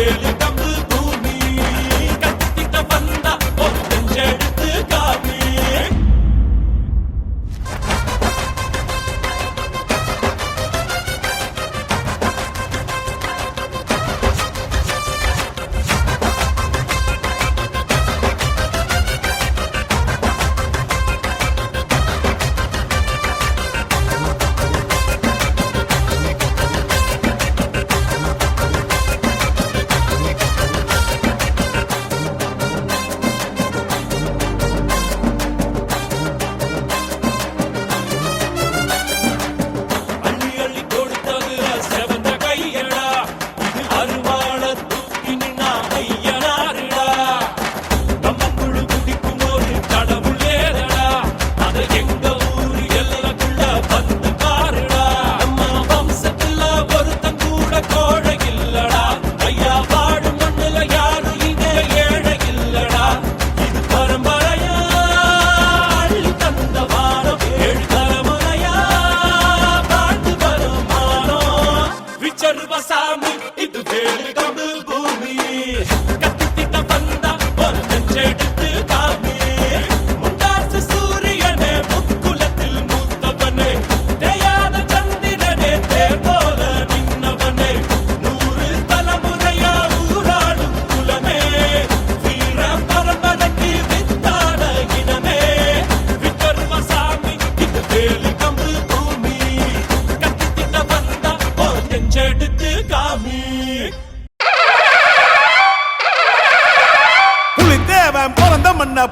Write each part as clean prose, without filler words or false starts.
வேலு கம்பு பூமி கத்திட்ட வந்தா ஒரு நெஞ்செடுத்து காமி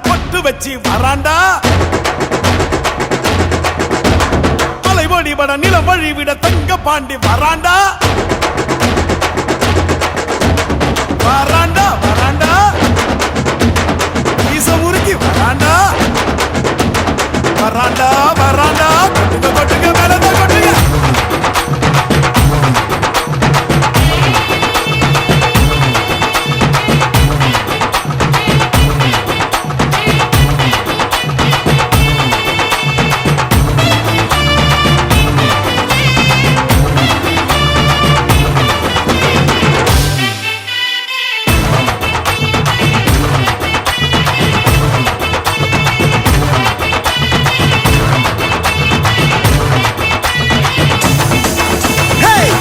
பொட்டு வச்சு வராண்டா அலைவடிபட நிலம் வழிவிட தங்க பாண்டி வராண்டா வராண்டா வராண்டா ஈச முறுக்கி வராண்டா வராண்டா வராண்டா கொட்டுங்க கொட்டுங்க மேலத கொட்டுங்க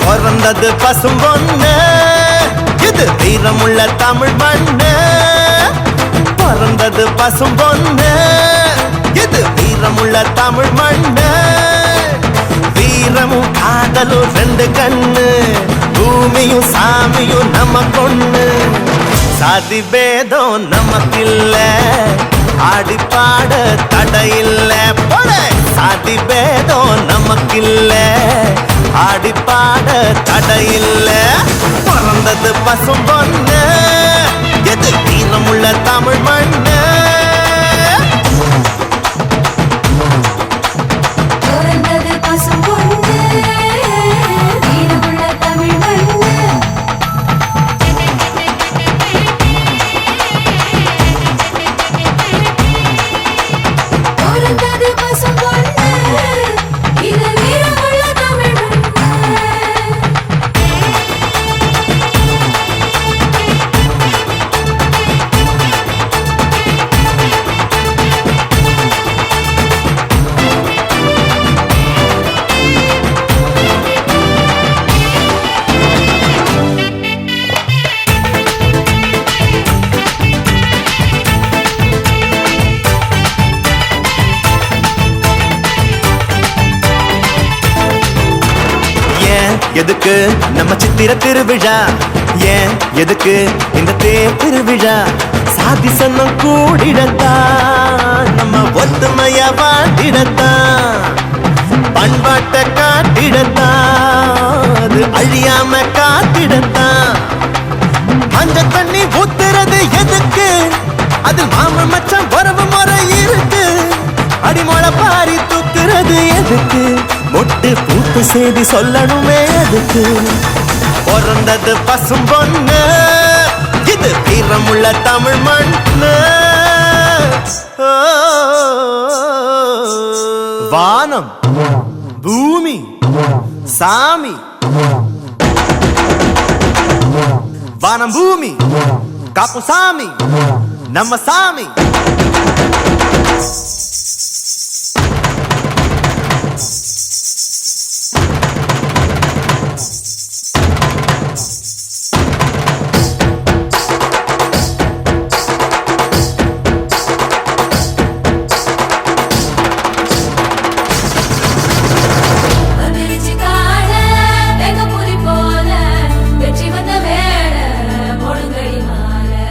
பிறந்தது பசும் பொண்ணு இது வீரமுள்ள தமிழ் மண்ணு பிறந்தது பசும் பொண்ணு இது வீரமுள்ள தமிழ் மண்ணு வீரமும் காதலும் ரெண்டு கண்ணு பூமியும் சாமியும் நமக்கொண்ணு சாதி பேதம் நமக்கில்ல ஆடி பாட தடையில்ல போல சாதி பேதம் நமக்கில்ல ஆடி பாட தடையில்ல பிறந்தது பசும் பொண்ணு எது வீரமுள்ள தமிழ் மண்ணு பிறந்தது பசும் பொண்ணு வீரமுள்ள தமிழ் மண்ணு பிறந்தது பசும் பொண்ணு இது வீரமுள்ள தமிழ் எதுக்கு நம்ம சித்திர திருவிழா ஏன் எதுக்கு இந்த தேர் திருவிழா சாதி சன்னம் கூடிடத்தான் நம்ம ஒத்துமைய வாட்டிடத்தான் பண்பாட்டை காட்டிடத்தான் அது அழியாம காத்திடத்தான் மஞ்ச தண்ணி ஊத்துறது எதுக்கு அது மாம மச்சான் வரவு முறை இருக்கு அடிமொழ பாரி தூக்குறது எதுக்கு மொட்டு பூத்து செய்தி சொல்லணுமே அதுக்கு பிறந்தது பசும் பொண்ணு இது வீரமுள்ள தமிழ் மண்ணு வானம் பூமி சாமி வானம் பூமி காக்கும் சாமி நம்ம சாமி. அதிர்ச்சி காண வெங்கப்புலி போல வெற்றி வந்த வேளை கொடுங்கடி மாலை.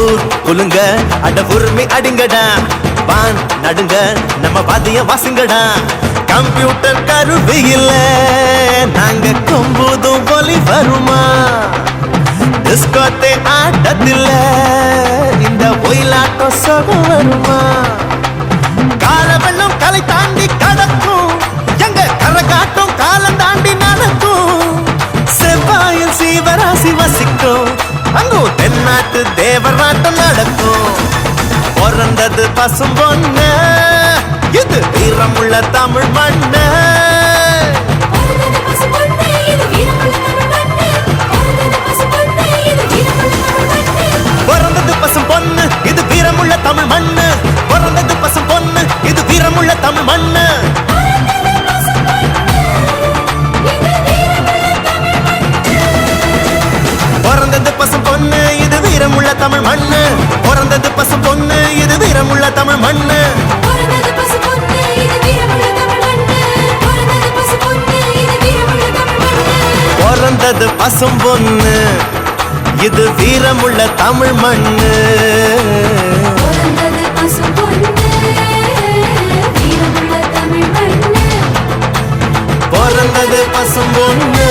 ஊர் குலுங்க அட உரிமை அடிங்கடா, வான் நடுங்க நம்ம வாதியம் வாசுங்கடா. கம்ப்யூட்டர் கருவியில நாங்க கொம்புதும் ஒலி வருமா, டிஸ்கோத்தே ஆட்டத்தில் இந்த ஒயிலாட்டம் சுகம் வருமா. கால வெள்ளம் கலை தாண்டி கடக்கும், எங்க கரகாட்டம் காலம் தாண்டி நடக்கும். செவ்வாயில் சீவராசி வசிக்கும், அங்கும் தென்னாட்டு தேவராட்டம் நடக்கும். பிறந்தது பசும் பொண்ணு, இது வீரமுள்ள தமிழ் மண்ணு. பிறந்தது பசும்பொன்னு, இது வீரமுள்ள தமிழ் மண்ணு. பிறந்தது பசும்பொன்னு, இது வீரமுள்ள தமிழ் மண்ணு. பிறந்தது பசும் பொண்ணு, இது வீரமுள்ள தமிழ் மண்ணு. பிறந்தது பசும் பொண்ணு, இது வீரமுள்ள தமிழ் மண்ணு. பிறந்தது பசும்பொன்னு, இது வீரமுள்ள தமிழ் மண்ணு. பிறந்தது பசும் பொண்ணு, இது வீரமுள்ள தமிழ் மண்ணு. பிறந்தது பசும் பொண்ணு, இது வீரமுள்ள தமிழ் மண்ணு. பிறந்தது பசும்பொன்னு, இது வீரமுள்ள தமிழ் மண்ணு. பிறந்தது பசும் பொண்ணு, இது வீரமுள்ள தமிழ் மண்ணு. பிறந்தது பசும்பொன்னு, வீரமுள்ள தமிழ் மண்ணு. பிறந்தது பசும் பொண்ணு,